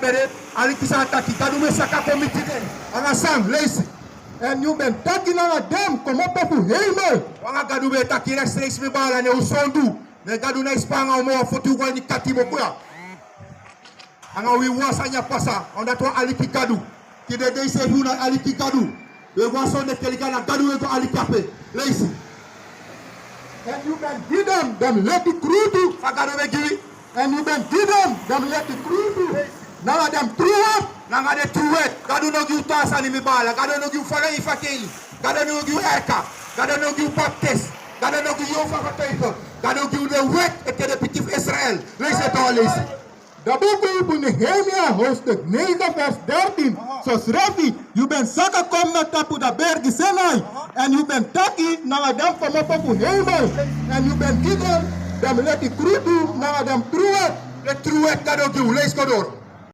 bere alikisa taki kadu me saka committee anga sang leisi En you bent taki na dem kom op op hemel. wanga gadu be taki restricts me bala ne usondu ne gadu na ispanga o mo fotu ko ni kati bokuya anga wi wasanya pasa onda to aliki gadu ki de dey se huna aliki gadu we waso ne keligana gadu we to alikape leisi En you bent die dem let die krutu. fagado be giwi En you bent die dem let die krutu. Na dem truap. nanga de tuwet gadu no giu tasa ni mi bala gadu no giu fara ifakeli gadu no giu eka gadu no giu baptist gadu no giu fakataito gadu giu de wet et de pitif Israël leisi to leisi De boek in Nehemia hoofdstuk 9 vers 13. Zo schrijft hij, je bent zakken kom met tapu de berg Sinai. En je bent taki naar dem kom op op hemel. En je bent kieden, dem let die krutu naar dem truet. de truwet gadu giu leis kodor